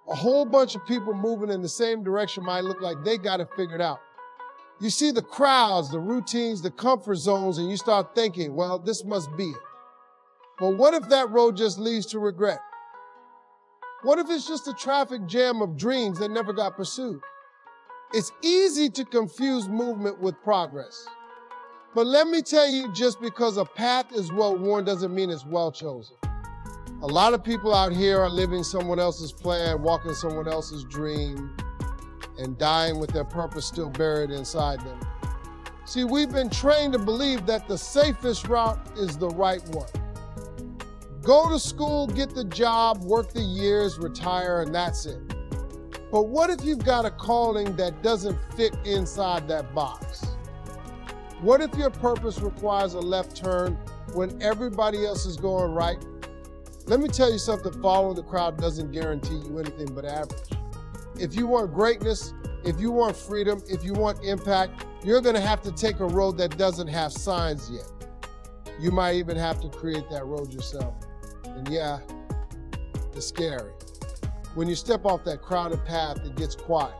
A whole bunch of people moving in the same direction might look like they got it figured out. You see the crowds, the routines, the comfort zones, and you start thinking, well, this must be it. But what if that road just leads to regret? What if it's just a traffic jam of dreams that never got pursued? It's easy to confuse movement with progress. But let me tell you, just because a path is well-worn doesn't mean it's well-chosen. A lot of people out here are living someone else's plan, walking someone else's dream, and dying with their purpose still buried inside them. See, we've been trained to believe that the safest route is the right one. Go to school, get the job, work the years, retire, and that's it. But what if you've got a calling that doesn't fit inside that box? What if your purpose requires a left turn when everybody else is going right? Let me tell you something, following the crowd doesn't guarantee you anything but average. If you want greatness, if you want freedom, if you want impact, you're gonna have to take a road that doesn't have signs yet. You might even have to create that road yourself. And yeah, it's scary. When you step off that crowded path, it gets quiet.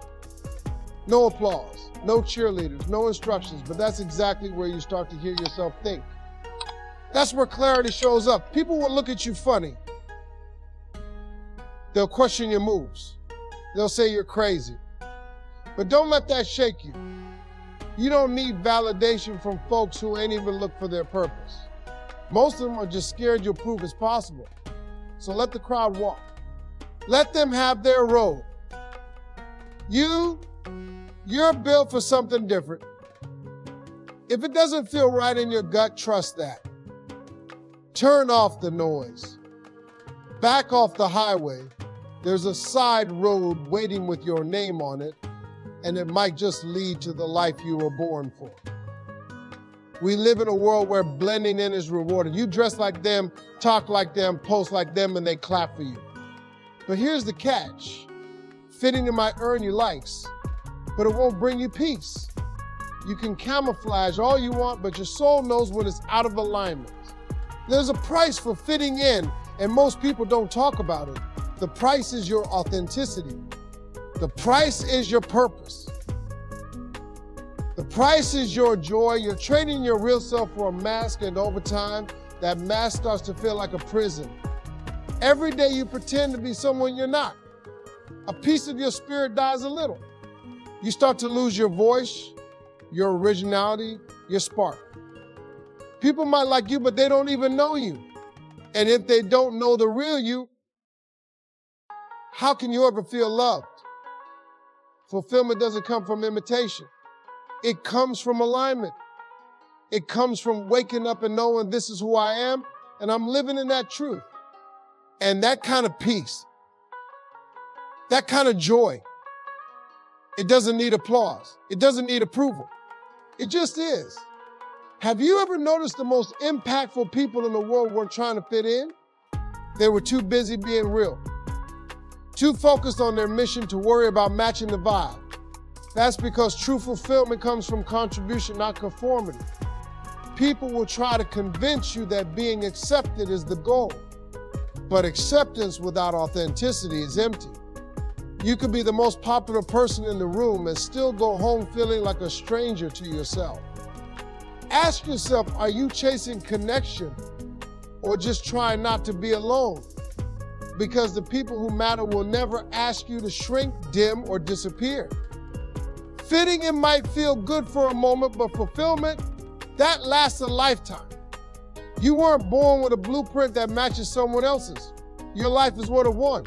No applause, no cheerleaders, no instructions, but that's exactly where you start to hear yourself think. That's where clarity shows up. People will look at you funny. They'll question your moves. They'll say you're crazy. But don't let that shake you. You don't need validation from folks who ain't even looked for their purpose. Most of them are just scared you'll prove it's possible. So let the crowd walk. Let them have their road. You're built for something different. If it doesn't feel right in your gut, trust that. Turn off the noise. Back off the highway. There's a side road waiting with your name on it, and it might just lead to the life you were born for. We live in a world where blending in is rewarded. You dress like them, talk like them, post like them, and they clap for you. But here's the catch. Fitting in might earn you likes, but it won't bring you peace. You can camouflage all you want, but your soul knows when it's out of alignment. There's a price for fitting in, and most people don't talk about it. The price is your authenticity. The price is your purpose. The price is your joy. You're trading your real self for a mask, and over time, that mask starts to feel like a prison. Every day you pretend to be someone you're not. A piece of your spirit dies a little. You start to lose your voice, your originality, your spark. People might like you, but they don't even know you. And if they don't know the real you, how can you ever feel loved? Fulfillment doesn't come from imitation. It comes from alignment. It comes from waking up and knowing this is who I am, and I'm living in that truth. And that kind of peace, that kind of joy, it doesn't need applause. It doesn't need approval. It just is. Have you ever noticed the most impactful people in the world weren't trying to fit in? They were too busy being real, too focused on their mission to worry about matching the vibe. That's because true fulfillment comes from contribution, not conformity. People will try to convince you that being accepted is the goal, but acceptance without authenticity is empty. You could be the most popular person in the room and still go home feeling like a stranger to yourself. Ask yourself, are you chasing connection or just trying not to be alone? Because the people who matter will never ask you to shrink, dim, or disappear. Fitting in might feel good for a moment, but fulfillment, that lasts a lifetime. You weren't born with a blueprint that matches someone else's. Your life is one of one.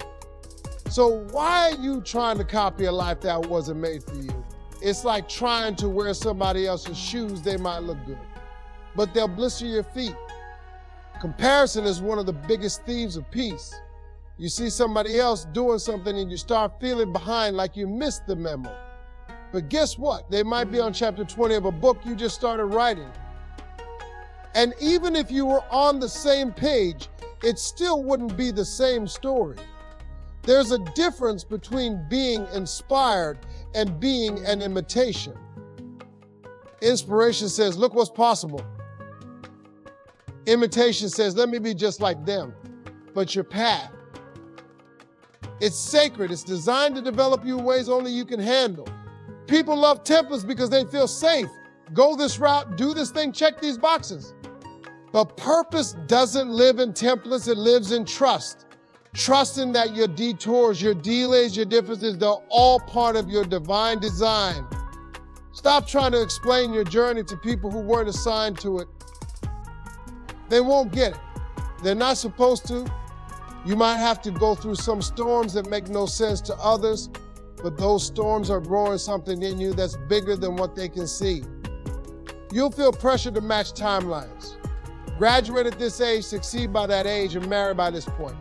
So why are you trying to copy a life that wasn't made for you? It's like trying to wear somebody else's shoes. They might look good, but they'll blister your feet. Comparison is one of the biggest thieves of peace. You see somebody else doing something and you start feeling behind, like you missed the memo. But guess what? They might be on chapter 20 of a book you just started writing. And even if you were on the same page, it still wouldn't be the same story. There's a difference between being inspired and being an imitation. Inspiration says, look what's possible. Imitation says, let me be just like them. But your path, It's sacred. It's designed to develop you in ways only you can handle. People love templates because they feel safe. Go this route, do this thing, check these boxes. But purpose doesn't live in templates, it lives in trust. Trusting that your detours, your delays, your differences, they're all part of your divine design. Stop trying to explain your journey to people who weren't assigned to it. They won't get it. They're not supposed to. You might have to go through some storms that make no sense to others, but those storms are growing something in you that's bigger than what they can see. You'll feel pressure to match timelines. Graduate at this age, succeed by that age, and marry by this point.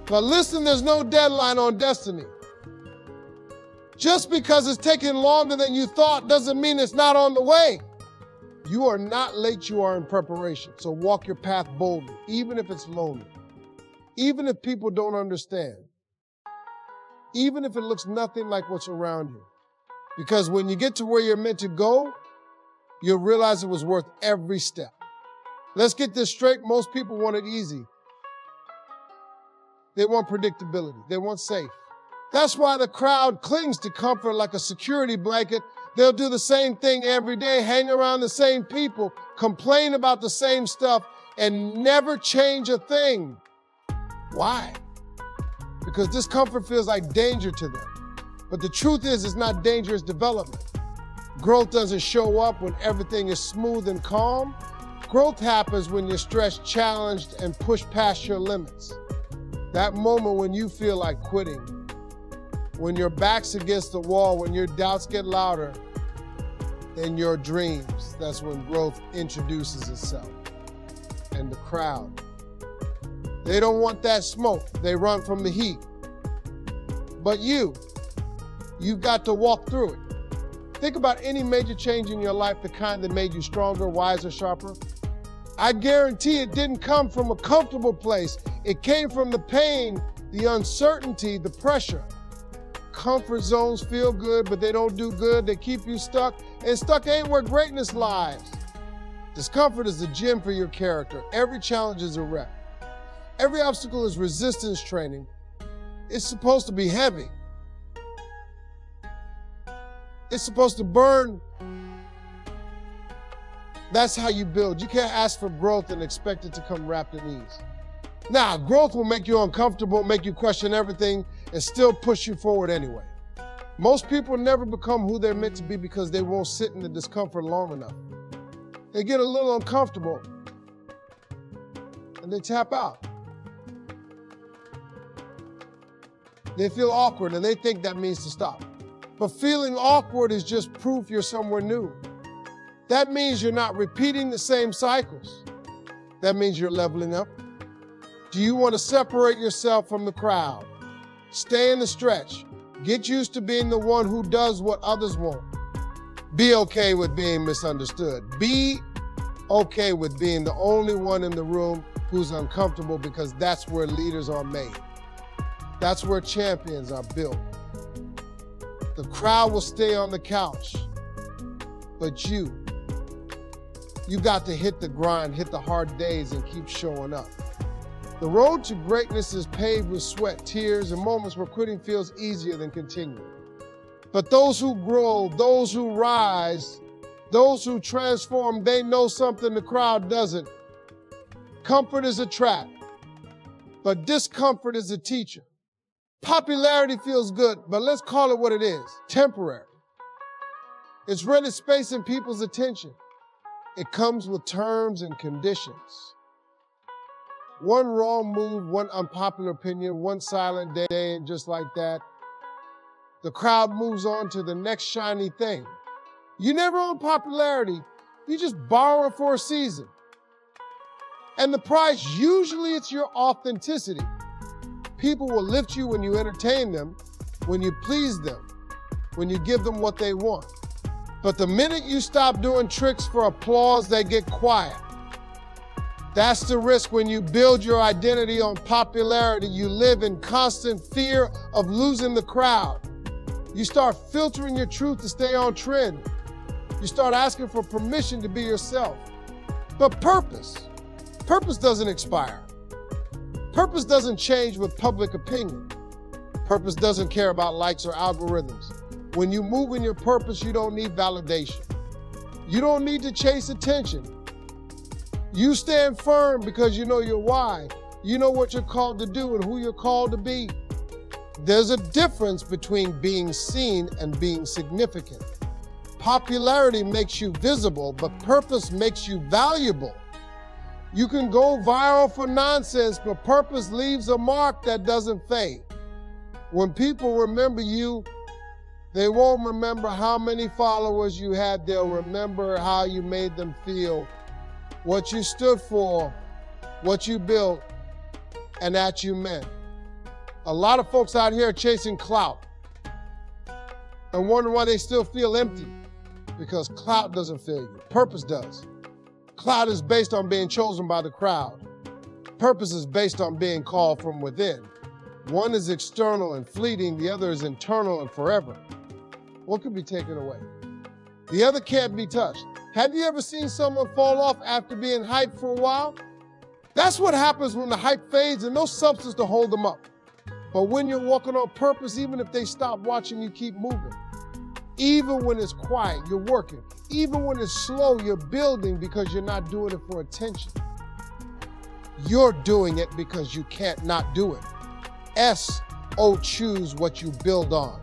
But listen, there's no deadline on destiny. Just because it's taking longer than you thought doesn't mean it's not on the way. You are not late, you are in preparation. So walk your path boldly, even if it's lonely. Even if people don't understand. Even if it looks nothing like what's around you. Because when you get to where you're meant to go, you'll realize it was worth every step. Let's get this straight. Most people want it easy. They want predictability. They want safe. That's why the crowd clings to comfort like a security blanket. They'll do the same thing every day, hang around the same people, complain about the same stuff, and never change a thing. Why? Because discomfort feels like danger to them. But the truth is, it's not danger, it's development. Growth doesn't show up when everything is smooth and calm. Growth happens when you're stretched, challenged, and pushed past your limits. That moment when you feel like quitting, when your back's against the wall, when your doubts get louder than your dreams, that's when growth introduces itself. And the crowd, they don't want that smoke. They run from the heat. But you've got to walk through it. Think about any major change in your life, the kind that made you stronger, wiser, sharper. I guarantee it didn't come from a comfortable place. It came from the pain, the uncertainty, the pressure. Comfort zones feel good, but they don't do good. They keep you stuck, and stuck ain't where greatness lies. Discomfort is the gym for your character. Every challenge is a rep. Every obstacle is resistance training. It's supposed to be heavy. It's supposed to burn. That's how you build. You can't ask for growth and expect it to come wrapped in ease. Now, growth will make you uncomfortable, make you question everything, and still push you forward anyway. Most people never become who they're meant to be because they won't sit in the discomfort long enough. They get a little uncomfortable, and they tap out. They feel awkward, and they think that means to stop. But feeling awkward is just proof you're somewhere new. That means you're not repeating the same cycles. That means you're leveling up. Do you want to separate yourself from the crowd? Stay in the stretch. Get used to being the one who does what others won't. Be okay with being misunderstood. Be okay with being the only one in the room who's uncomfortable, because that's where leaders are made. That's where champions are built. The crowd will stay on the couch, but you got to hit the grind, hit the hard days, and keep showing up. The road to greatness is paved with sweat, tears, and moments where quitting feels easier than continuing. But those who grow, those who rise, those who transform, they know something the crowd doesn't. Comfort is a trap, but discomfort is a teacher. Popularity feels good, but let's call it what it is, temporary. It's rented space in people's attention. It comes with terms and conditions. One wrong move, one unpopular opinion, one silent day, and just like that, the crowd moves on to the next shiny thing. You never own popularity, you just borrow it for a season. And the price, usually it's your authenticity. People will lift you when you entertain them, when you please them, when you give them what they want. But the minute you stop doing tricks for applause, they get quiet. That's the risk when you build your identity on popularity. You live in constant fear of losing the crowd. You start filtering your truth to stay on trend. You start asking for permission to be yourself. But purpose doesn't expire. Purpose doesn't change with public opinion. Purpose doesn't care about likes or algorithms. When you move in your purpose, you don't need validation. You don't need to chase attention. You stand firm because you know your why. You know what you're called to do and who you're called to be. There's a difference between being seen and being significant. Popularity makes you visible, but purpose makes you valuable. You can go viral for nonsense, but purpose leaves a mark that doesn't fade. When people remember you, they won't remember how many followers you had. They'll remember how you made them feel, what you stood for, what you built, and that you meant. A lot of folks out here are chasing clout and wondering why they still feel empty, because clout doesn't fill you. Purpose does. Clout is based on being chosen by the crowd. Purpose is based on being called from within. One is external and fleeting, the other is internal and forever. What could be taken away? The other can't be touched. Have you ever seen someone fall off after being hyped for a while? That's what happens when the hype fades and no substance to hold them up. But when you're walking on purpose, even if they stop watching, you keep moving. Even when it's quiet, you're working. Even when it's slow, you're building because you're not doing it for attention. You're doing it because you can't not do it. Choose what you build on.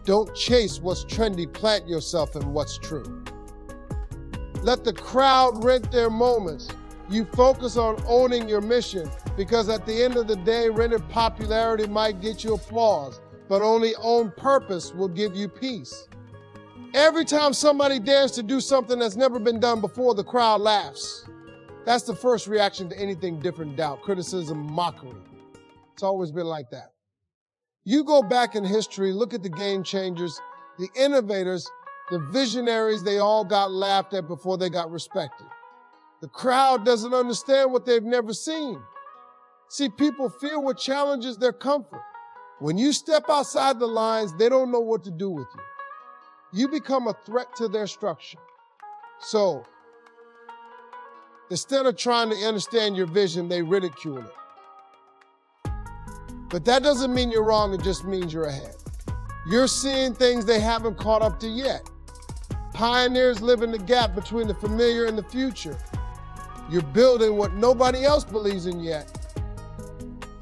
Don't chase what's trendy, plant yourself in what's true. Let the crowd rent their moments. You focus on owning your mission, because at the end of the day, rented popularity might get you applause, but only own purpose will give you peace. Every time somebody dares to do something that's never been done before, the crowd laughs. That's the first reaction to anything different: doubt, criticism, mockery. It's always been like that. You go back in history, look at the game changers, the innovators, the visionaries, they all got laughed at before they got respected. The crowd doesn't understand what they've never seen. See, people fear what challenges their comfort. When you step outside the lines, they don't know what to do with you. You become a threat to their structure. So, instead of trying to understand your vision, they ridicule it. But that doesn't mean you're wrong, it just means you're ahead. You're seeing things they haven't caught up to yet. Pioneers live in the gap between the familiar and the future. You're building what nobody else believes in yet.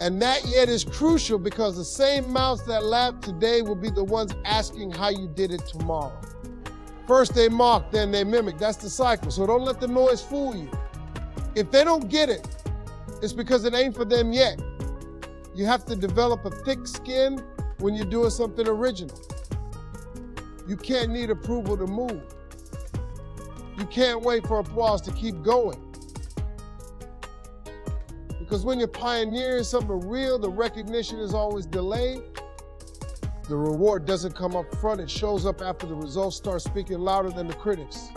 And that yet is crucial, because the same mouths that laugh today will be the ones asking how you did it tomorrow. First they mock, then they mimic. That's the cycle. So don't let the noise fool you. If they don't get it, it's because it ain't for them yet. You have to develop a thick skin when you're doing something original. You can't need approval to move. You can't wait for applause to keep going. Because when you're pioneering something real, the recognition is always delayed. The reward doesn't come up front, it shows up after the results start speaking louder than the critics.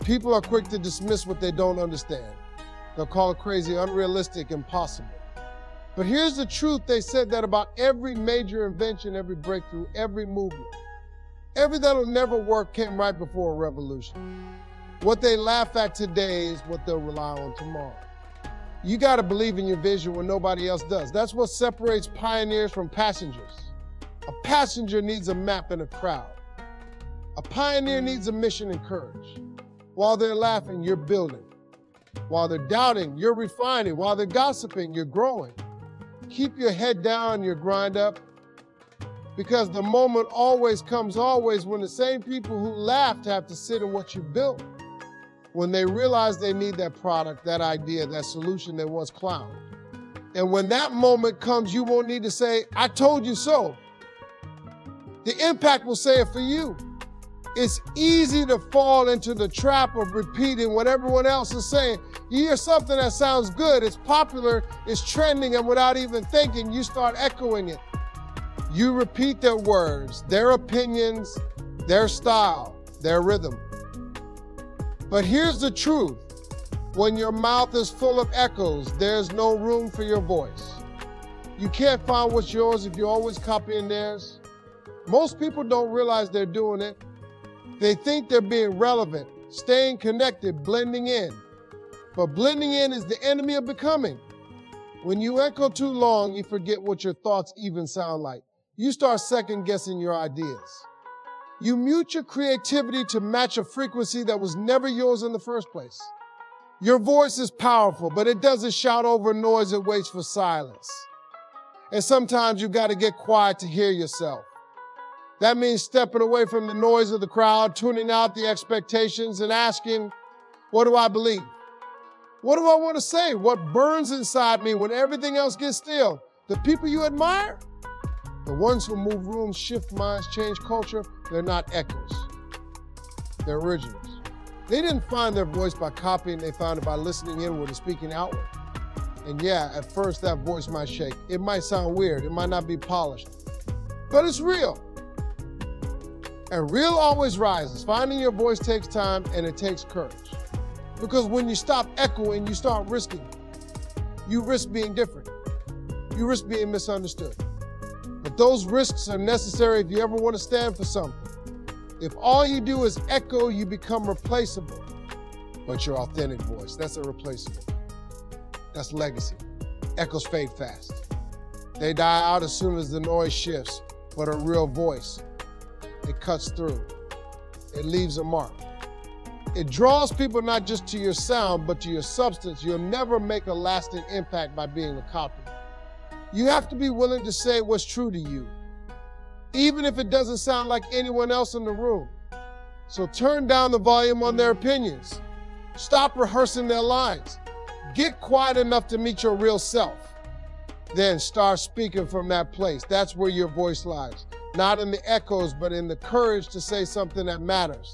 People are quick to dismiss what they don't understand. They'll call it crazy, unrealistic, impossible. But here's the truth: they said that about every major invention, every breakthrough, every movement. Every that'll never work came right before a revolution. What they laugh at today is what they'll rely on tomorrow. You got to believe in your vision when nobody else does. That's what separates pioneers from passengers. A passenger needs a map in a crowd. A pioneer needs a mission and courage. While they're laughing, you're building. While they're doubting, you're refining. While they're gossiping, you're growing. Keep your head down, your grind up, because the moment always comes when the same people who laughed have to sit in what you built. When they realize they need that product, that idea, that solution they once clowned. And when that moment comes, you won't need to say, "I told you so." The impact will say it for you. It's easy to fall into the trap of repeating what everyone else is saying. You hear something that sounds good, it's popular, it's trending, and without even thinking, you start echoing it. You repeat their words, their opinions, their style, their rhythm. But here's the truth: when your mouth is full of echoes, there's no room for your voice. You can't find what's yours if you're always copying theirs. Most people don't realize they're doing it. They think they're being relevant, staying connected, blending in. But blending in is the enemy of becoming. When you echo too long, you forget what your thoughts even sound like. you start second guessing your ideas. You mute your creativity to match a frequency that was never yours in the first place. Your voice is powerful, but it doesn't shout over noise, it waits for silence. And sometimes you got to get quiet to hear yourself. That means stepping away from the noise of the crowd, tuning out the expectations, and asking, what do I believe? What do I want to say? What burns inside me when everything else gets still? The people you admire? The ones who move rooms, shift minds, change culture, they're not echoes. They're originals. They didn't find their voice by copying, they found it by listening inward and speaking outward. And yeah, at first that voice might shake. It might sound weird, it might not be polished, but it's real. And real always rises. Finding your voice takes time and it takes courage. Because when you stop echoing, you start risking. You risk being different. You risk being misunderstood. But those risks are necessary if you ever want to stand for something. If all you do is echo, you become replaceable. But your authentic voice, that's irreplaceable. That's legacy. Echoes fade fast. They die out as soon as the noise shifts, but a real voice, it cuts through. It leaves a mark. It draws people not just to your sound, but to your substance. You'll never make a lasting impact by being a copy. You have to be willing to say what's true to you, even if it doesn't sound like anyone else in the room. So turn down the volume on their opinions. Stop rehearsing their lines. Get quiet enough to meet your real self. Then start speaking from that place. That's where your voice lies. Not in the echoes, but in the courage to say something that matters.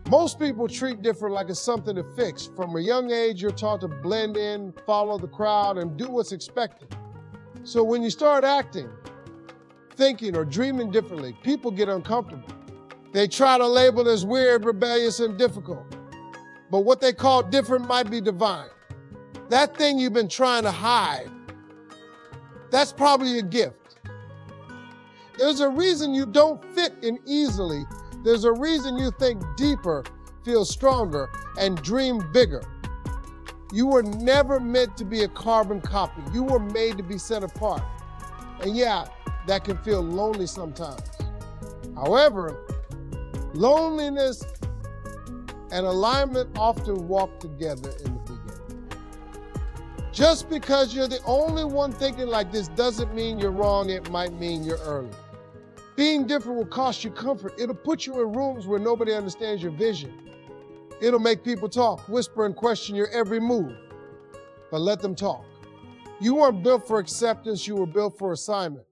Most people treat different like it's something to fix. From a young age, you're taught to blend in, follow the crowd, and do what's expected. So when you start acting, thinking, or dreaming differently, people get uncomfortable. They try to label it as weird, rebellious, and difficult. But what they call different might be divine. That thing you've been trying to hide, that's probably a gift. There's a reason you don't fit in easily. There's a reason you think deeper, feel stronger, and dream bigger. You were never meant to be a carbon copy. You were made to be set apart. And yeah, that can feel lonely sometimes. However, loneliness and alignment often walk together in the beginning. Just because you're the only one thinking like this doesn't mean you're wrong. It might mean you're early. Being different will cost you comfort. It'll put you in rooms where nobody understands your vision. It'll make people talk, whisper, and question your every move. But let them talk. You weren't built for acceptance, you were built for assignment.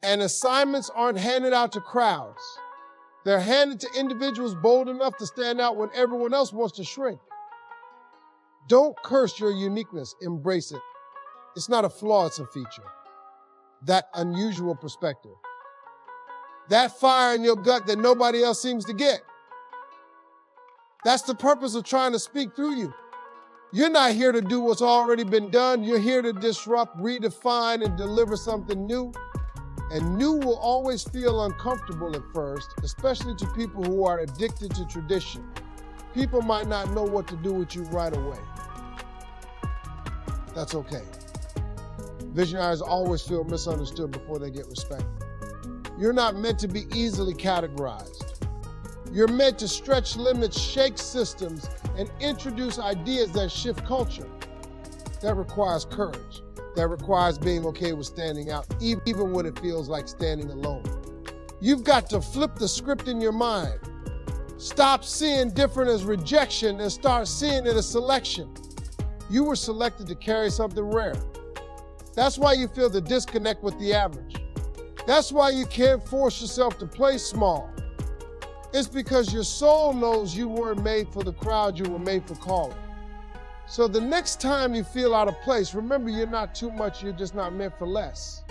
And assignments aren't handed out to crowds. They're handed to individuals bold enough to stand out when everyone else wants to shrink. Don't curse your uniqueness, embrace it. It's not a flaw, it's a feature. That unusual perspective. That fire in your gut that nobody else seems to get. That's the purpose of trying to speak through you. You're not here to do what's already been done. You're here to disrupt, redefine, and deliver something new. And new will always feel uncomfortable at first, especially to people who are addicted to tradition. People might not know what to do with you right away. That's okay. Visionaries always feel misunderstood before they get respected. You're not meant to be easily categorized. You're meant to stretch limits, shake systems, and introduce ideas that shift culture. That requires courage. That requires being okay with standing out, even when it feels like standing alone. You've got to flip the script in your mind. Stop seeing different as rejection and start seeing it as selection. You were selected to carry something rare. That's why you feel the disconnect with the average. That's why you can't force yourself to play small. It's because your soul knows you weren't made for the crowd, you were made for calling. So the next time you feel out of place, remember you're not too much, you're just not meant for less.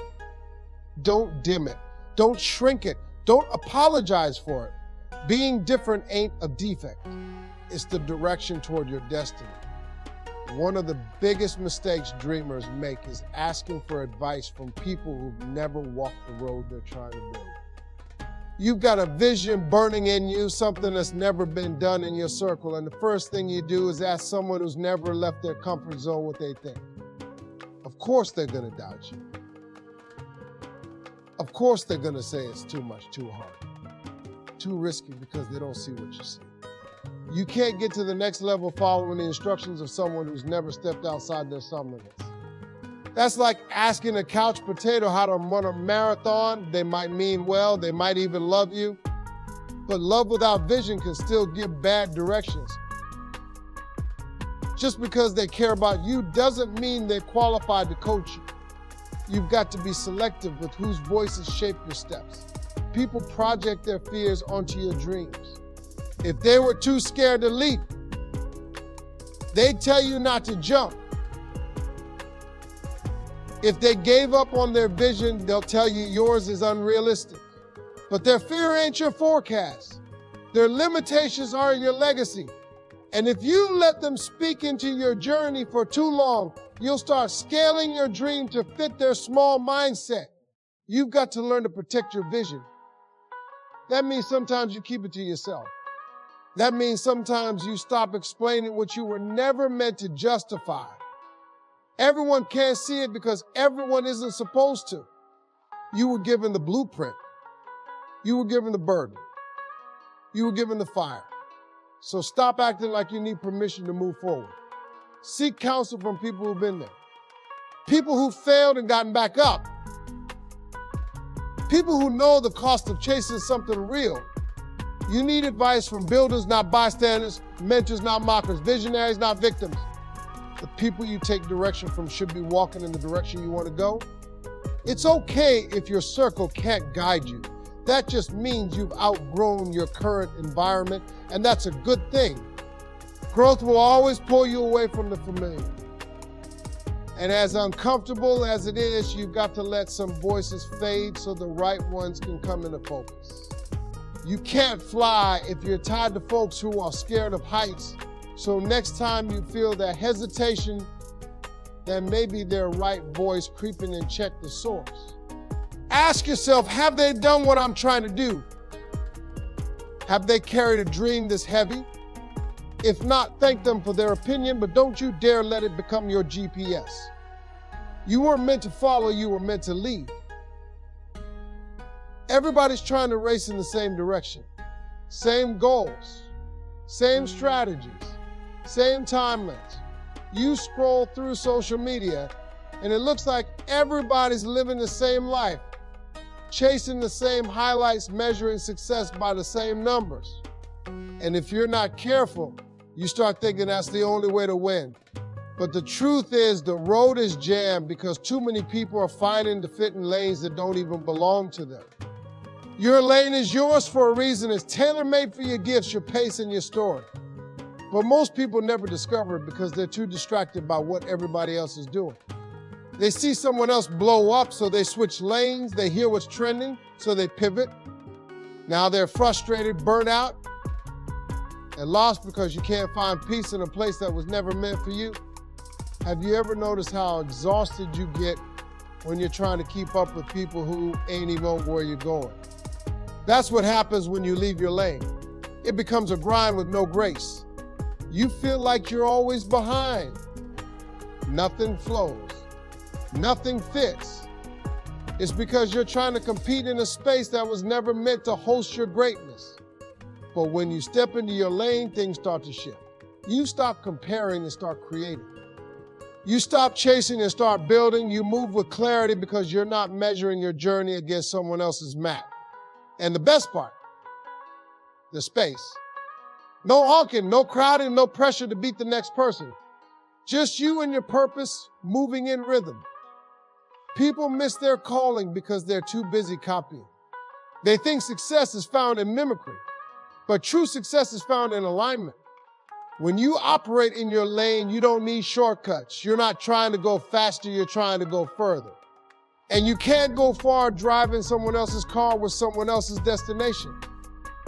Don't dim it. Don't shrink it. Don't apologize for it. Being different ain't a defect. It's the direction toward your destiny. One of the biggest mistakes dreamers make is asking for advice from people who've never walked the road they're trying to build. You've got a vision burning in you, something that's never been done in your circle, and the first thing you do is ask someone who's never left their comfort zone what they think. Of course they're gonna doubt you. Of course they're gonna say it's too much, too hard, too risky because they don't see what you see. You can't get to the next level following the instructions of someone who's never stepped outside their supplements. That's like asking a couch potato how to run a marathon. They might mean well, they might even love you, but love without vision can still give bad directions. Just because they care about you doesn't mean they're qualified to coach you. You've got to be selective with whose voices shape your steps. People project their fears onto your dreams. If they were too scared to leap, they'd tell you not to jump. If they gave up on their vision, they'll tell you yours is unrealistic. But their fear ain't your forecast. Their limitations are your legacy. And if you let them speak into your journey for too long, you'll start scaling your dream to fit their small mindset. You've got to learn to protect your vision. That means sometimes you keep it to yourself. That means sometimes you stop explaining what you were never meant to justify. Everyone can't see it because everyone isn't supposed to. You were given the blueprint. You were given the burden. You were given the fire. So stop acting like you need permission to move forward. Seek counsel from people who've been there. People who failed and gotten back up. People who know the cost of chasing something real. You need advice from builders, not bystanders, mentors, not mockers, visionaries, not victims. The people you take direction from should be walking in the direction you want to go. It's okay if your circle can't guide you. That just means you've outgrown your current environment, and that's a good thing. Growth will always pull you away from the familiar. And as uncomfortable as it is, you've got to let some voices fade so the right ones can come into focus. You can't fly if you're tied to folks who are scared of heights. So next time you feel that hesitation, then maybe their right voice creeping in, check the source. Ask yourself, have they done what I'm trying to do? Have they carried a dream this heavy? If not, thank them for their opinion, but don't you dare let it become your GPS. You weren't meant to follow, you were meant to lead. Everybody's trying to race in the same direction. Same goals, same strategies, same timelines. You scroll through social media and it looks like everybody's living the same life, chasing the same highlights, measuring success by the same numbers. And if you're not careful, you start thinking that's the only way to win. But the truth is the road is jammed because too many people are fighting to fit in lanes that don't even belong to them. Your lane is yours for a reason. It's tailor-made for your gifts, your pace, and your story. But most people never discover it because they're too distracted by what everybody else is doing. They see someone else blow up, so they switch lanes. They hear what's trending, so they pivot. Now they're frustrated, burnt out, and lost because you can't find peace in a place that was never meant for you. Have you ever noticed how exhausted you get when you're trying to keep up with people who ain't even where you're going? That's what happens when you leave your lane. It becomes a grind with no grace. You feel like you're always behind. Nothing flows. Nothing fits. It's because you're trying to compete in a space that was never meant to host your greatness. But when you step into your lane, things start to shift. You stop comparing and start creating. You stop chasing and start building. You move with clarity because you're not measuring your journey against someone else's map. And the best part, the space. No honking, no crowding, no pressure to beat the next person. Just you and your purpose moving in rhythm. People miss their calling because they're too busy copying. They think success is found in mimicry, but true success is found in alignment. When you operate in your lane, you don't need shortcuts. You're not trying to go faster, you're trying to go further. And you can't go far driving someone else's car with someone else's destination.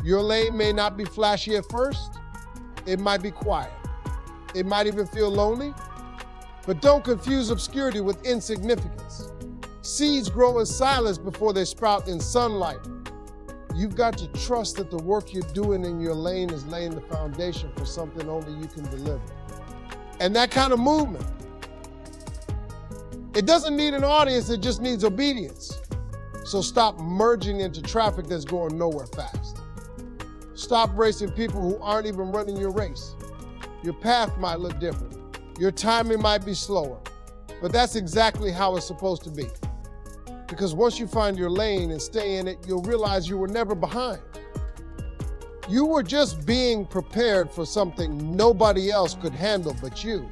Your lane may not be flashy at first. It might be quiet. It might even feel lonely. But don't confuse obscurity with insignificance. Seeds grow in silence before they sprout in sunlight. You've got to trust that the work you're doing in your lane is laying the foundation for something only you can deliver. And that kind of movement, it doesn't need an audience, it just needs obedience. So stop merging into traffic that's going nowhere fast. Stop racing people who aren't even running your race. Your path might look different. Your timing might be slower, but that's exactly how it's supposed to be. Because once you find your lane and stay in it, you'll realize you were never behind. You were just being prepared for something nobody else could handle but you.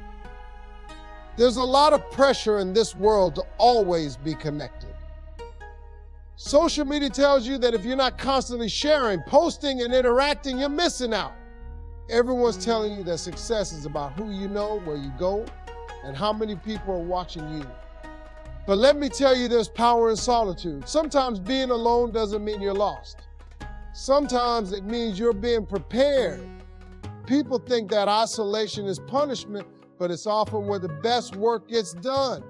There's a lot of pressure in this world to always be connected. Social media tells you that if you're not constantly sharing, posting, and interacting, you're missing out. Everyone's telling you that success is about who you know, where you go, and how many people are watching you. But let me tell you, there's power in solitude. Sometimes being alone doesn't mean you're lost. Sometimes it means you're being prepared. People think that isolation is punishment, but it's often where the best work gets done.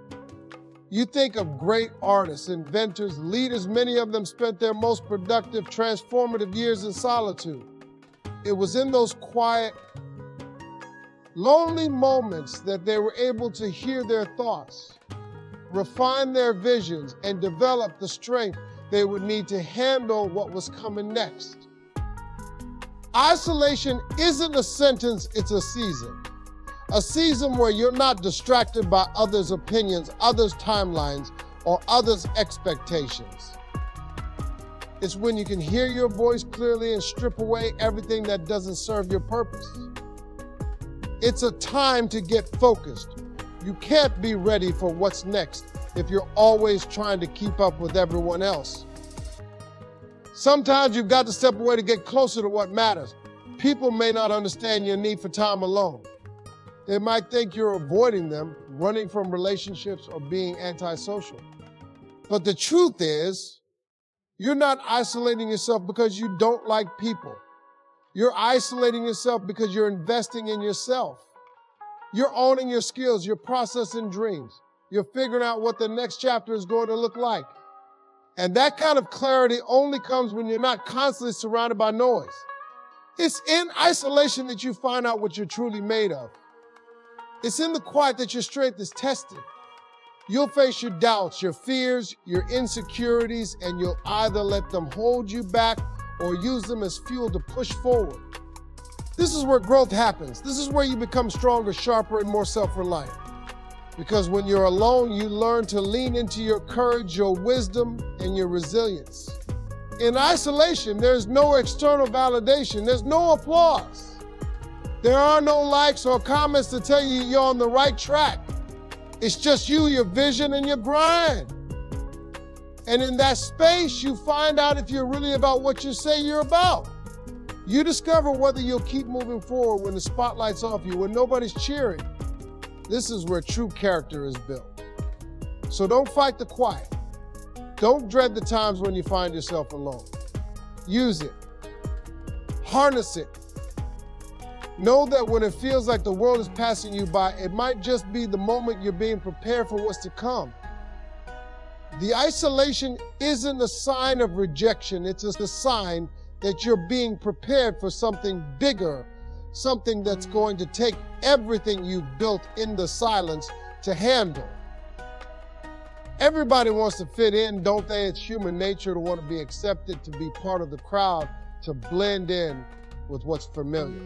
You think of great artists, inventors, leaders, many of them spent their most productive, transformative years in solitude. It was in those quiet, lonely moments that they were able to hear their thoughts, refine their visions, and develop the strength they would need to handle what was coming next. Isolation isn't a sentence, it's a season. A season where you're not distracted by others' opinions, others' timelines, or others' expectations. It's when you can hear your voice clearly and strip away everything that doesn't serve your purpose. It's a time to get focused. You can't be ready for what's next if you're always trying to keep up with everyone else. Sometimes you've got to step away to get closer to what matters. People may not understand your need for time alone. They might think you're avoiding them, running from relationships, or being antisocial. But the truth is, you're not isolating yourself because you don't like people. You're isolating yourself because you're investing in yourself. You're owning your skills, you're processing dreams. You're figuring out what the next chapter is going to look like. And that kind of clarity only comes when you're not constantly surrounded by noise. It's in isolation that you find out what you're truly made of. It's in the quiet that your strength is tested. You'll face your doubts, your fears, your insecurities, and you'll either let them hold you back or use them as fuel to push forward. This is where growth happens. This is where you become stronger, sharper, and more self-reliant. Because when you're alone, you learn to lean into your courage, your wisdom, and your resilience. In isolation, there's no external validation. There's no applause. There are no likes or comments to tell you you're on the right track. It's just you, your vision, and your grind. And in that space, you find out if you're really about what you say you're about. You discover whether you'll keep moving forward when the spotlight's off you, when nobody's cheering. This is where true character is built. So don't fight the quiet. Don't dread the times when you find yourself alone. Use it. Harness it. Know that when it feels like the world is passing you by, it might just be the moment you're being prepared for what's to come. The isolation isn't a sign of rejection. It's a sign that you're being prepared for something bigger, something that's going to take everything you've built in the silence to handle. Everybody wants to fit in, don't they? It's human nature to want to be accepted, to be part of the crowd, to blend in with what's familiar.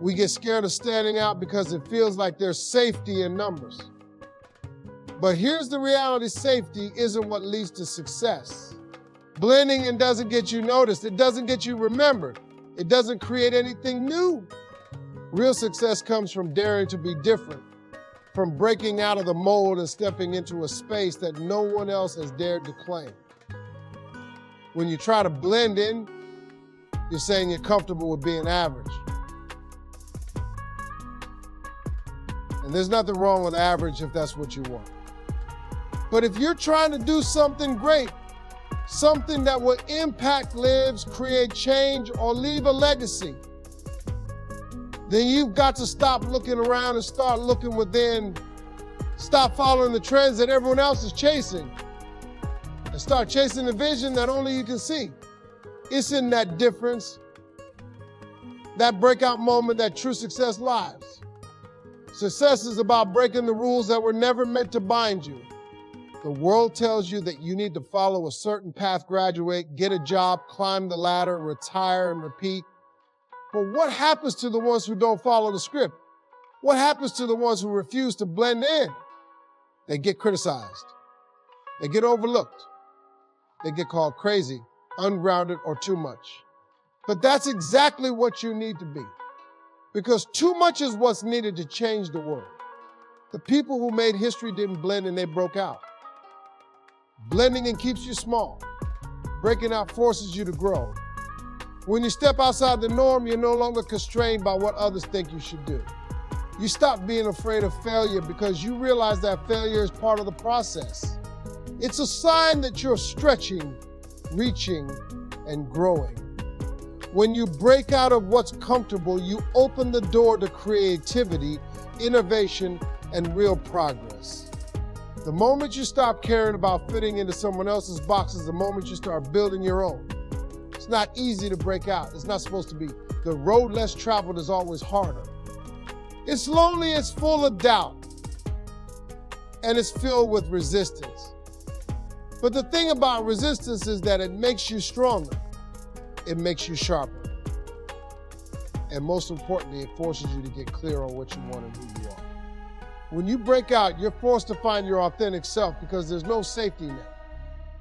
We get scared of standing out because it feels like there's safety in numbers. But here's the reality: safety isn't what leads to success. Blending in doesn't get you noticed. It doesn't get you remembered. It doesn't create anything new. Real success comes from daring to be different, from breaking out of the mold and stepping into a space that no one else has dared to claim. When you try to blend in, you're saying you're comfortable with being average. And there's nothing wrong with average if that's what you want. But if you're trying to do something great, something that will impact lives, create change, or leave a legacy, then you've got to stop looking around and start looking within. Stop following the trends that everyone else is chasing and start chasing the vision that only you can see. It's in that difference, that breakout moment, that true success lies. Success is about breaking the rules that were never meant to bind you. The world tells you that you need to follow a certain path, graduate, get a job, climb the ladder, retire, and repeat. But what happens to the ones who don't follow the script? What happens to the ones who refuse to blend in? They get criticized. They get overlooked. They get called crazy, ungrounded, or too much. But that's exactly what you need to be. Because too much is what's needed to change the world. The people who made history didn't blend and they broke out. Blending in keeps you small. Breaking out forces you to grow. When you step outside the norm, you're no longer constrained by what others think you should do. You stop being afraid of failure because you realize that failure is part of the process. It's a sign that you're stretching, reaching, and growing. When you break out of what's comfortable, you open the door to creativity, innovation, and real progress. The moment you stop caring about fitting into someone else's boxes, the moment you start building your own. It's not easy to break out. It's not supposed to be. The road less traveled is always harder. It's lonely, it's full of doubt, and it's filled with resistance. But the thing about resistance is that it makes you stronger. It makes you sharper. And most importantly, it forces you to get clear on what you want and who you are. When you break out, you're forced to find your authentic self because there's no safety net.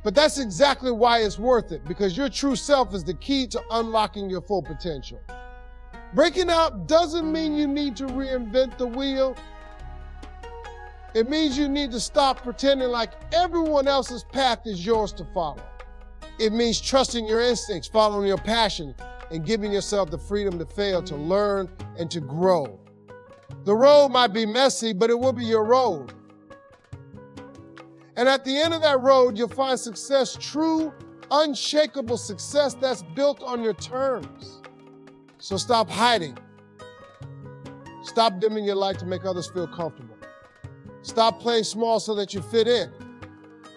But that's exactly why it's worth it, because your true self is the key to unlocking your full potential. Breaking out doesn't mean you need to reinvent the wheel. It means you need to stop pretending like everyone else's path is yours to follow. It means trusting your instincts, following your passion, and giving yourself the freedom to fail, to learn, and to grow. The road might be messy, but it will be your road. And at the end of that road, you'll find success, true, unshakable success that's built on your terms. So stop hiding. Stop dimming your light to make others feel comfortable. Stop playing small so that you fit in.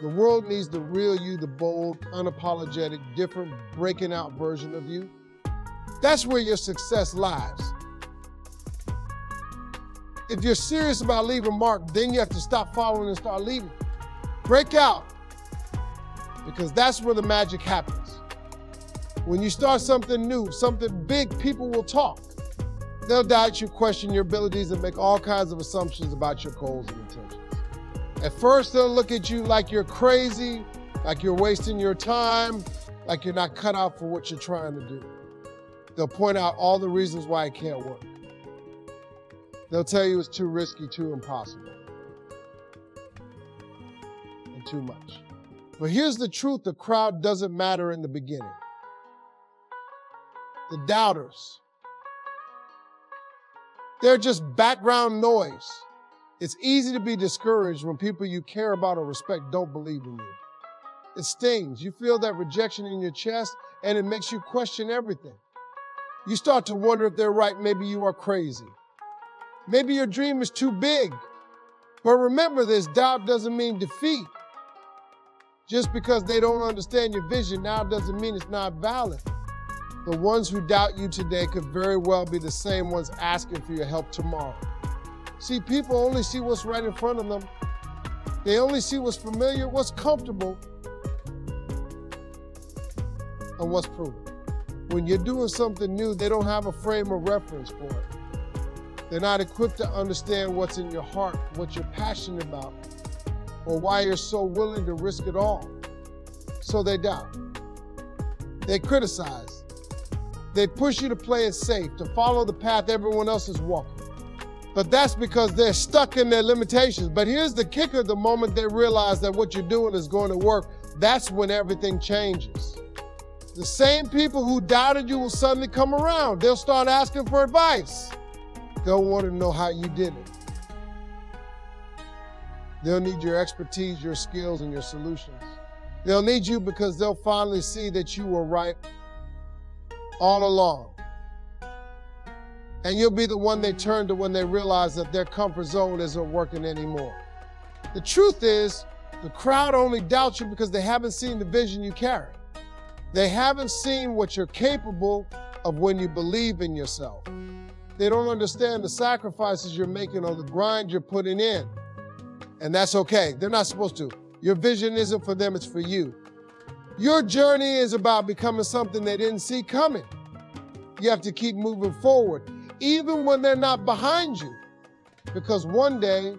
The world needs the real you, the bold, unapologetic, different, breaking out version of you. That's where your success lies. If you're serious about leaving a mark, then you have to stop following and start leaving. Break out, because that's where the magic happens. When you start something new, something big, people will talk. They'll doubt you, question your abilities, and make all kinds of assumptions about your goals and intentions. At first, they'll look at you like you're crazy, like you're wasting your time, like you're not cut out for what you're trying to do. They'll point out all the reasons why it can't work. They'll tell you it's too risky, too impossible, and too much. But here's the truth: the crowd doesn't matter in the beginning. The doubters, they're just background noise. It's easy to be discouraged when people you care about or respect don't believe in you. It stings. You feel that rejection in your chest, and it makes you question everything. You start to wonder if they're right. Maybe you are crazy. Maybe your dream is too big. But remember this, doubt doesn't mean defeat. Just because they don't understand your vision now doesn't mean it's not valid. The ones who doubt you today could very well be the same ones asking for your help tomorrow. See, people only see what's right in front of them. They only see what's familiar, what's comfortable, and what's proven. When you're doing something new, they don't have a frame of reference for it. They're not equipped to understand what's in your heart, what you're passionate about, or why you're so willing to risk it all. So they doubt. They criticize. They push you to play it safe, to follow the path everyone else is walking. But that's because they're stuck in their limitations. But here's the kicker: the moment they realize that what you're doing is going to work, that's when everything changes. The same people who doubted you will suddenly come around. They'll start asking for advice. They'll want to know how you did it. They'll need your expertise, your skills, and your solutions. They'll need you because they'll finally see that you were right all along. And you'll be the one they turn to when they realize that their comfort zone isn't working anymore. The truth is, the crowd only doubts you because they haven't seen the vision you carry. They haven't seen what you're capable of when you believe in yourself. They don't understand the sacrifices you're making or the grind you're putting in. And that's okay. They're not supposed to. Your vision isn't for them, it's for you. Your journey is about becoming something they didn't see coming. You have to keep moving forward, even when they're not behind you. Because one day,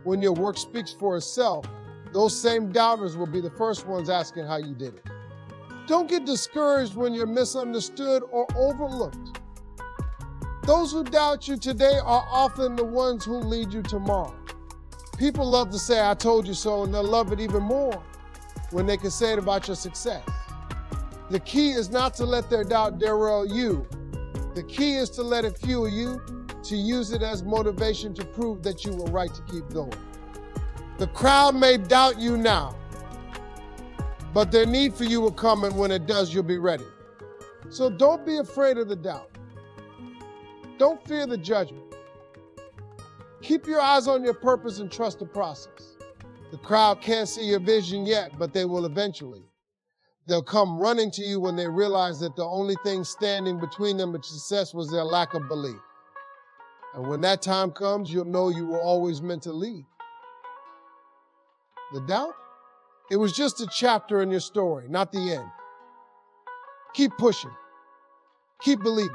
when your work speaks for itself, those same doubters will be the first ones asking how you did it. Don't get discouraged when you're misunderstood or overlooked. Those who doubt you today are often the ones who lead you tomorrow. People love to say, I told you so, and they'll love it even more when they can say it about your success. The key is not to let their doubt derail you. The key is to let it fuel you, to use it as motivation to prove that you were right to keep going. The crowd may doubt you now, but their need for you will come, and when it does, you'll be ready. So don't be afraid of the doubt. Don't fear the judgment. Keep your eyes on your purpose and trust the process. The crowd can't see your vision yet, but they will eventually. They'll come running to you when they realize that the only thing standing between them and success was their lack of belief. And when that time comes, you'll know you were always meant to lead. The doubt? It was just a chapter in your story, not the end. Keep pushing. Keep believing.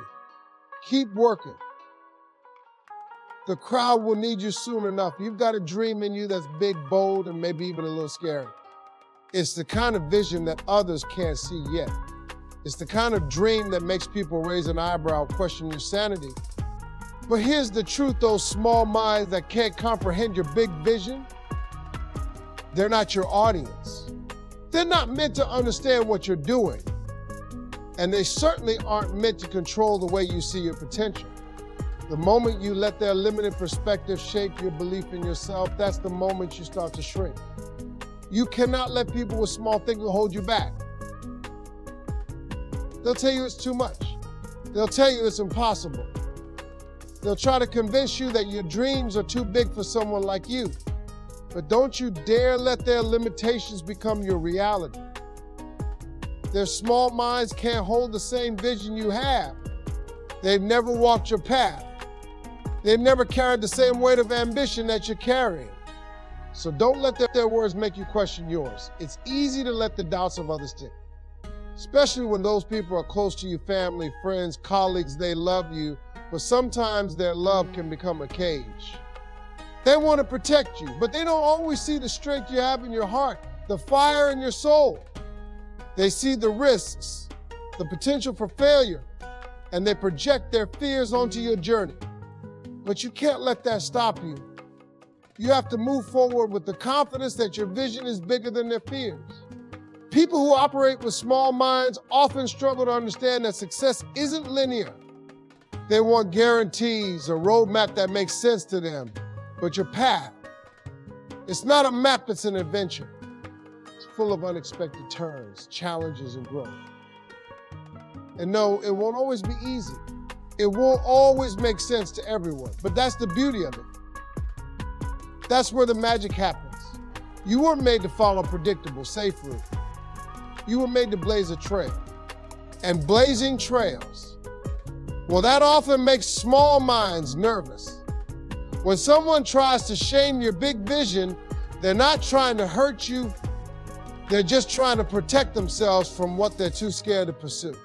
Keep working. The crowd will need you soon enough. You've got a dream in you that's big, bold, and maybe even a little scary. It's the kind of vision that others can't see yet. It's the kind of dream that makes people raise an eyebrow, question your sanity. But here's the truth, those small minds that can't comprehend your big vision, they're not your audience. They're not meant to understand what you're doing. And they certainly aren't meant to control the way you see your potential. The moment you let their limited perspective shape your belief in yourself, that's the moment you start to shrink. You cannot let people with small thinking hold you back. They'll tell you it's too much. They'll tell you it's impossible. They'll try to convince you that your dreams are too big for someone like you. But don't you dare let their limitations become your reality. Their small minds can't hold the same vision you have. They've never walked your path. They've never carried the same weight of ambition that you're carrying. So don't let their words make you question yours. It's easy to let the doubts of others stick, especially when those people are close to you, family, friends, colleagues. They love you, but sometimes their love can become a cage. They want to protect you, but they don't always see the strength you have in your heart, the fire in your soul. They see the risks, the potential for failure, and they project their fears onto your journey. But you can't let that stop you. You have to move forward with the confidence that your vision is bigger than their fears. People who operate with small minds often struggle to understand that success isn't linear. They want guarantees, a roadmap that makes sense to them. But your path, it's not a map, it's an adventure. It's full of unexpected turns, challenges, and growth. And no, it won't always be easy. It won't always make sense to everyone, but that's the beauty of it. That's where the magic happens. You weren't made to follow a predictable, safe route. You were made to blaze a trail. And blazing trails, well, that often makes small minds nervous. When someone tries to shame your big vision, they're not trying to hurt you. They're just trying to protect themselves from what they're too scared to pursue.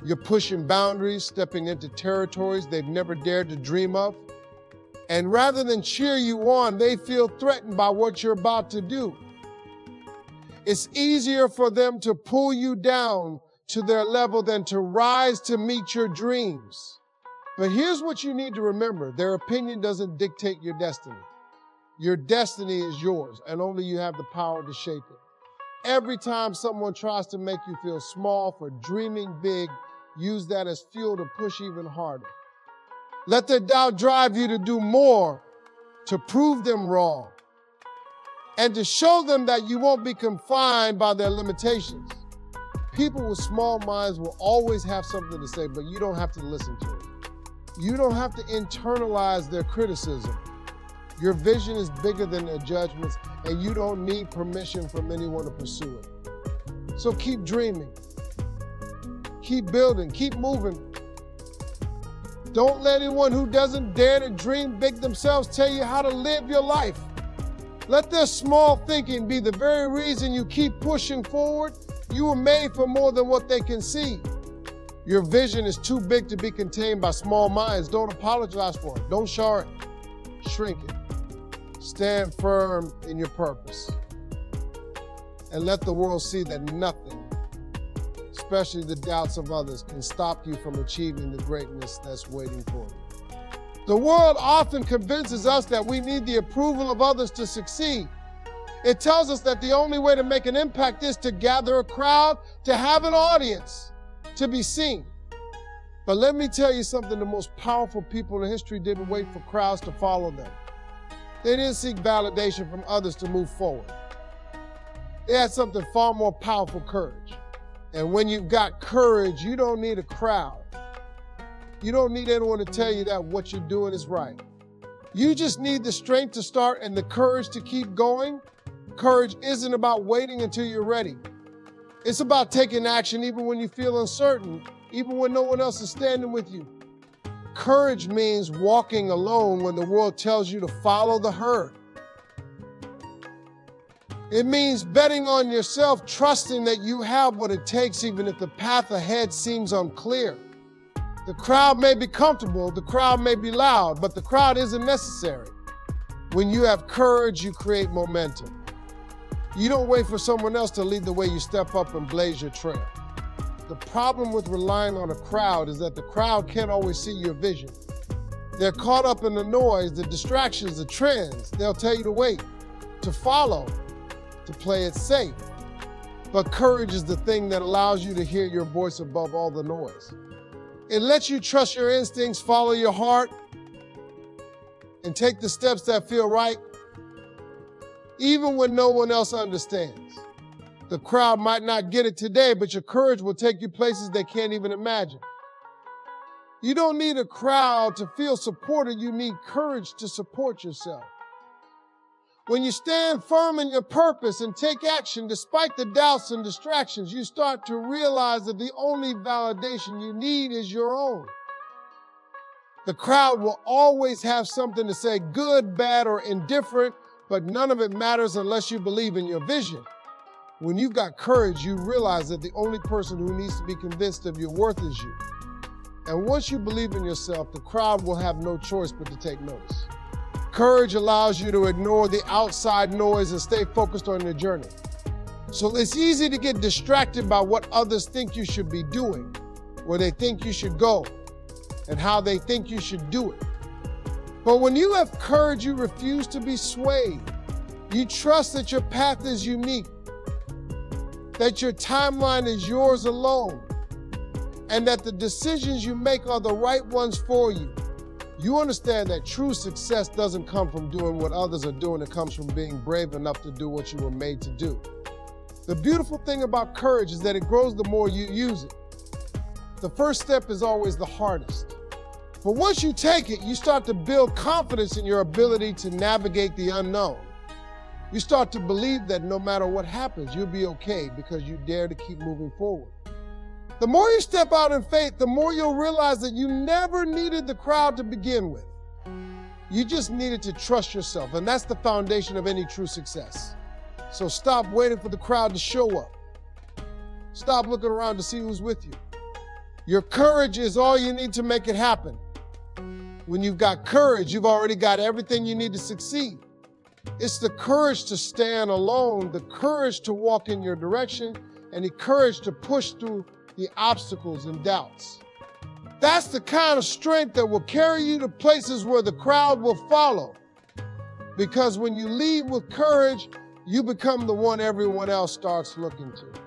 You're pushing boundaries, stepping into territories they've never dared to dream of. And rather than cheer you on, they feel threatened by what you're about to do. It's easier for them to pull you down to their level than to rise to meet your dreams. But here's what you need to remember. Their opinion doesn't dictate your destiny. Your destiny is yours, and only you have the power to shape it. Every time someone tries to make you feel small for dreaming big, use that as fuel to push even harder. Let their doubt drive you to do more, to prove them wrong, and to show them that you won't be confined by their limitations. People with small minds will always have something to say, but you don't have to listen to it. You don't have to internalize their criticism. Your vision is bigger than their judgments, and you don't need permission from anyone to pursue it. So keep dreaming. Keep building. Keep moving. Don't let anyone who doesn't dare to dream big themselves tell you how to live your life. Let their small thinking be the very reason you keep pushing forward. You were made for more than what they can see. Your vision is too big to be contained by small minds. Don't apologize for it. Don't show it. Shrink it. Stand firm in your purpose. And let the world see that nothing, especially the doubts of others, can stop you from achieving the greatness that's waiting for you. The world often convinces us that we need the approval of others to succeed. It tells us that the only way to make an impact is to gather a crowd, to have an audience, to be seen. But let me tell you something, the most powerful people in history didn't wait for crowds to follow them. They didn't seek validation from others to move forward. They had something far more powerful, courage. And when you've got courage, you don't need a crowd. You don't need anyone to tell you that what you're doing is right. You just need the strength to start and the courage to keep going. Courage isn't about waiting until you're ready. It's about taking action even when you feel uncertain, even when no one else is standing with you. Courage means walking alone when the world tells you to follow the herd. It means betting on yourself, trusting that you have what it takes even if the path ahead seems unclear. The crowd may be comfortable, the crowd may be loud, but the crowd isn't necessary. When you have courage, you create momentum. You don't wait for someone else to lead the way, you step up and blaze your trail. The problem with relying on a crowd is that the crowd can't always see your vision. They're caught up in the noise, the distractions, the trends. They'll tell you to wait, to follow, to play it safe. But courage is the thing that allows you to hear your voice above all the noise. It lets you trust your instincts, follow your heart, and take the steps that feel right, even when no one else understands. The crowd might not get it today, but your courage will take you places they can't even imagine. You don't need a crowd to feel supported, you need courage to support yourself. When you stand firm in your purpose and take action despite the doubts and distractions, you start to realize that the only validation you need is your own. The crowd will always have something to say, good, bad, or indifferent, but none of it matters unless you believe in your vision. When you've got courage, you realize that the only person who needs to be convinced of your worth is you. And once you believe in yourself, the crowd will have no choice but to take notice. Courage allows you to ignore the outside noise and stay focused on your journey. So it's easy to get distracted by what others think you should be doing, where they think you should go, and how they think you should do it. But when you have courage, you refuse to be swayed. You trust that your path is unique, that your timeline is yours alone, and that the decisions you make are the right ones for you. You understand that true success doesn't come from doing what others are doing. It comes from being brave enough to do what you were made to do. The beautiful thing about courage is that it grows the more you use it. The first step is always the hardest. But once you take it, you start to build confidence in your ability to navigate the unknown. You start to believe that no matter what happens, you'll be okay because you dare to keep moving forward. The more you step out in faith, the more you'll realize that you never needed the crowd to begin with. You just needed to trust yourself, and that's the foundation of any true success. So stop waiting for the crowd to show up. Stop looking around to see who's with you. Your courage is all you need to make it happen. When you've got courage, you've already got everything you need to succeed. It's the courage to stand alone, the courage to walk in your direction, and the courage to push through the obstacles and doubts. That's the kind of strength that will carry you to places where the crowd will follow. Because when you lead with courage, you become the one everyone else starts looking to.